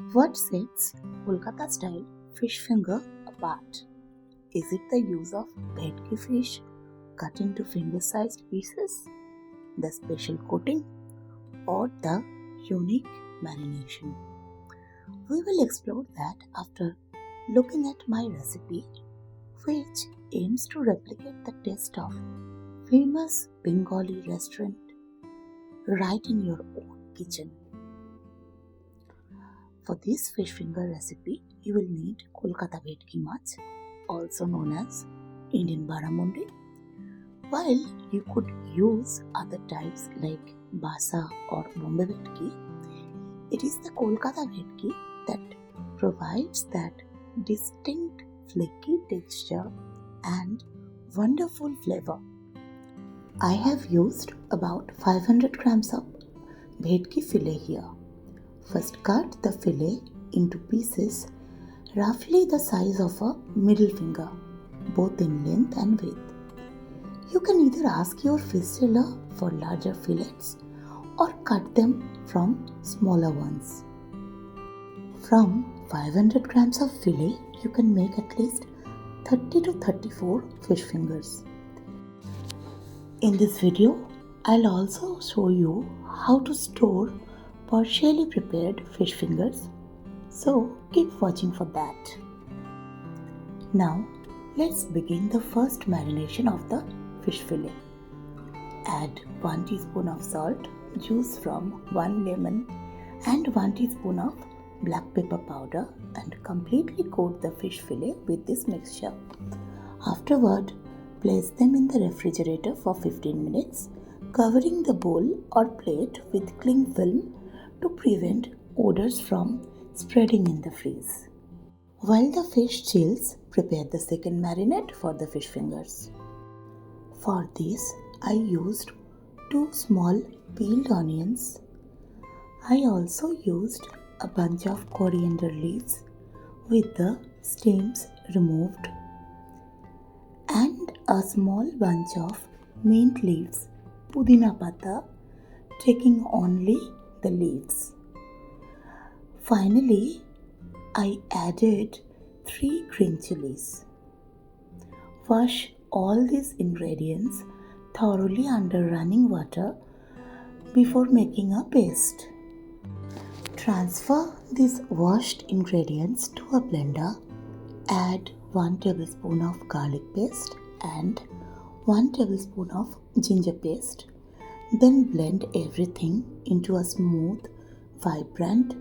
What sets Kolkata-style fish finger apart? Is it the use of Bhetki fish cut into finger-sized pieces, the special coating, or the unique marination? We will explore that after looking at my recipe, which aims to replicate the taste of famous Bengali restaurant right in your own kitchen. For this fish finger recipe, you will need Kolkata Bhetki mach, also known as Indian barramundi. While you could use other types like basa or Bombay Bhetki, it is the Kolkata Bhetki that provides that distinct flaky texture and wonderful flavor. I have used about 500 grams of Bhetki fillet here. First, cut the fillet into pieces roughly the size of a middle finger, both in length and width. You can either ask your fish seller for larger fillets or cut them from smaller ones. From 500 grams of fillet, you can make at least 30 to 34 fish fingers. In this video, I'll also show you how to store partially prepared fish fingers, so keep watching for that. Now, let's begin the first marination of the fish fillet. Add 1 teaspoon of salt, juice from 1 lemon and 1 teaspoon of black pepper powder and completely coat the fish fillet with this mixture. Afterward, place them in the refrigerator for 15 minutes, covering the bowl or plate with cling film to prevent odors from spreading in the freeze. While the fish chills, prepare the second marinade for the fish fingers. For this, I used 2 small peeled onions. I also used a bunch of coriander leaves with the stems removed and a small bunch of mint leaves, pudina pata, taking only the leaves. Finally, I added 3 green chilies. Wash all these ingredients thoroughly under running water before making a paste. Transfer these washed ingredients to a blender. Add 1 tablespoon of garlic paste and 1 tablespoon of ginger paste. Then blend everything into a smooth, vibrant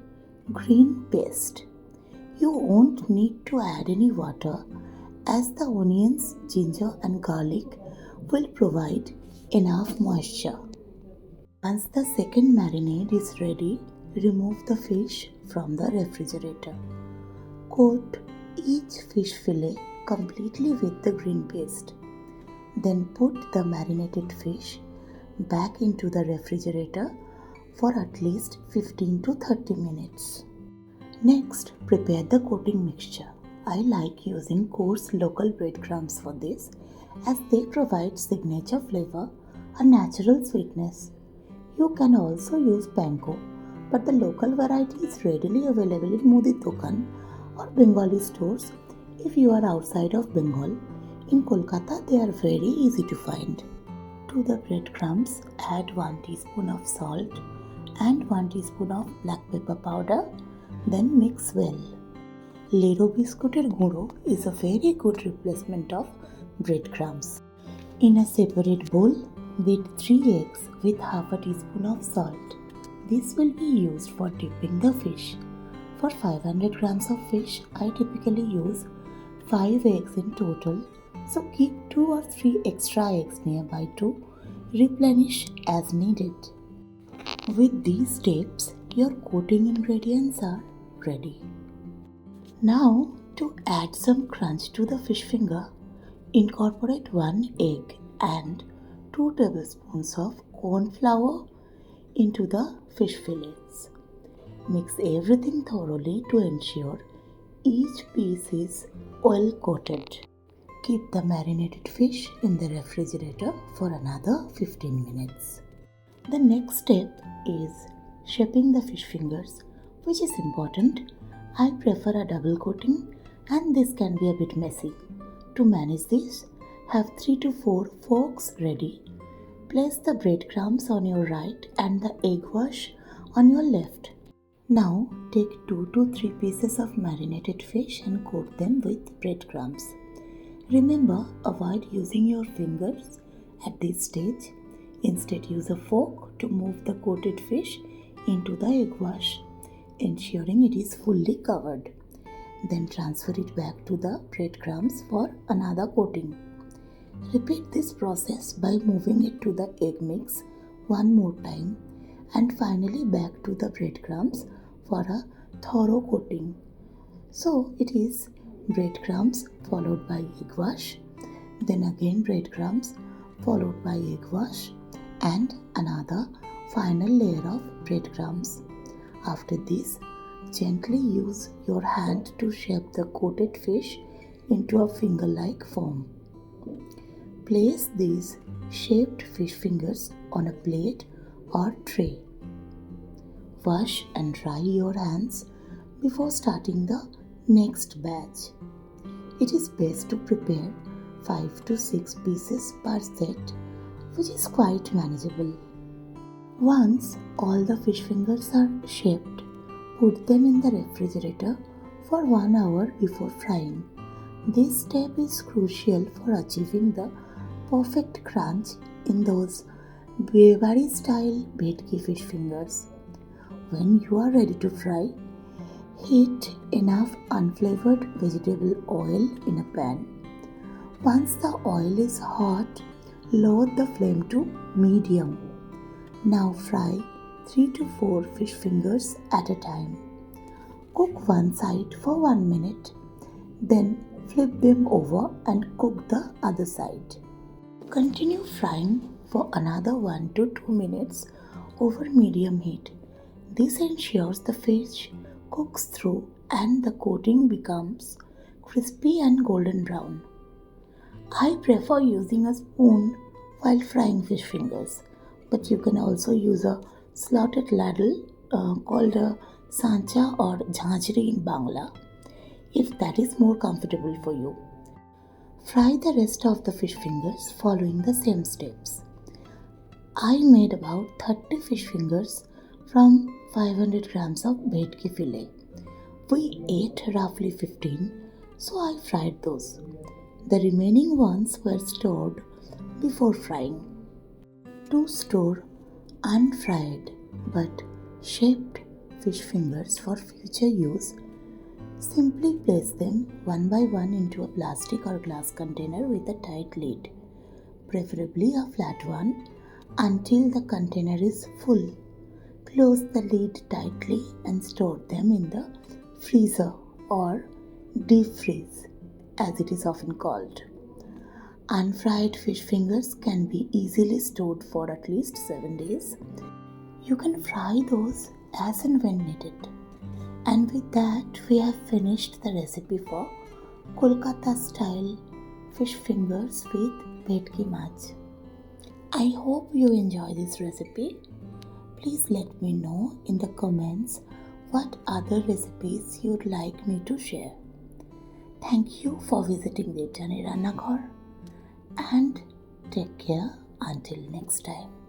green paste. You won't need to add any water as the onions, ginger and garlic will provide enough moisture. Once the second marinade is ready, remove the fish from the refrigerator. Coat each fish fillet completely with the green paste. Then put the marinated fish back into the refrigerator for at least 15 to 30 minutes. Next, prepare the coating mixture. I like using coarse local breadcrumbs for this as they provide signature flavor and natural sweetness. You can also use panko, but the local variety is readily available in Modi dokan or Bengali stores if you are outside of Bengal. In Kolkata, they are very easy to find. To the breadcrumbs, add 1 teaspoon of salt and 1 teaspoon of black pepper powder, then mix well. Lero biscuiter guro is a very good replacement of breadcrumbs. In a separate bowl, beat 3 eggs with half a teaspoon of salt. This will be used for dipping the fish. For 500 grams of fish, I typically use 5 eggs in total, so keep 2 or 3 extra eggs nearby to replenish as needed. With these steps, your coating ingredients are ready. Now, to add some crunch to the fish finger, incorporate 1 egg and 2 tablespoons of corn flour into the fish fillets. Mix everything thoroughly to ensure each piece is well coated. Keep the marinated fish in the refrigerator for another 15 minutes. The next step is shaping the fish fingers which is important. I prefer a double coating and this can be a bit messy. To manage this, have 3 to 4 forks ready. Place the breadcrumbs on your right and the egg wash on your left. Now take 2 to 3 pieces of marinated fish and coat them with breadcrumbs. Remember, avoid using your fingers at this stage. Instead, use a fork to move the coated fish into the egg wash, ensuring it is fully covered. Then transfer it back to the breadcrumbs for another coating. Repeat this process by moving it to the egg mix one more time and finally back to the breadcrumbs for a thorough coating. So it is breadcrumbs followed by egg wash, then again breadcrumbs followed by egg wash and another final layer of breadcrumbs. After this, gently use your hand to shape the coated fish into a finger-like form. Place these shaped fish fingers on a plate or tray. Wash and dry your hands before starting the next batch. It is best to prepare 5 to 6 pieces per set, which is quite manageable. Once all the fish fingers are shaped, put them in the refrigerator for 1 hour before frying. This step is crucial for achieving the perfect crunch in those biyebarir-style Bhetki fish fingers. When you are ready to fry, heat enough unflavored vegetable oil in a pan. Once the oil is hot, lower the flame to medium. Now fry 3 to 4 fish fingers at a time. Cook one side for 1 minute, then flip them over and cook the other side. Continue frying for another 1 to 2 minutes over medium heat. This ensures the fish cooks through and the coating becomes crispy and golden brown. I prefer using a spoon while frying fish fingers, but you can also use a slotted ladle called a sancha or jhajri in Bangla if that is more comfortable for you. Fry the rest of the fish fingers following the same steps. I made about 30 fish fingers from 500 grams of Bhetki fillet. We ate roughly 15, so I fried those. The remaining ones were stored before frying. To store unfried but shaped fish fingers for future use, simply place them one by one into a plastic or glass container with a tight lid, preferably a flat one, until the container is full. Close the lid tightly and store them in the freezer or deep freeze, as it is often called. Unfried fish fingers can be easily stored for at least 7 days. You can fry those as and when needed. And with that, we have finished the recipe for Kolkata-style fish fingers with Bhetki mach. I hope you enjoy this recipe. Please let me know in the comments what other recipes you'd like me to share. Thank you for visiting Debjanir Rannaghar and take care until next time.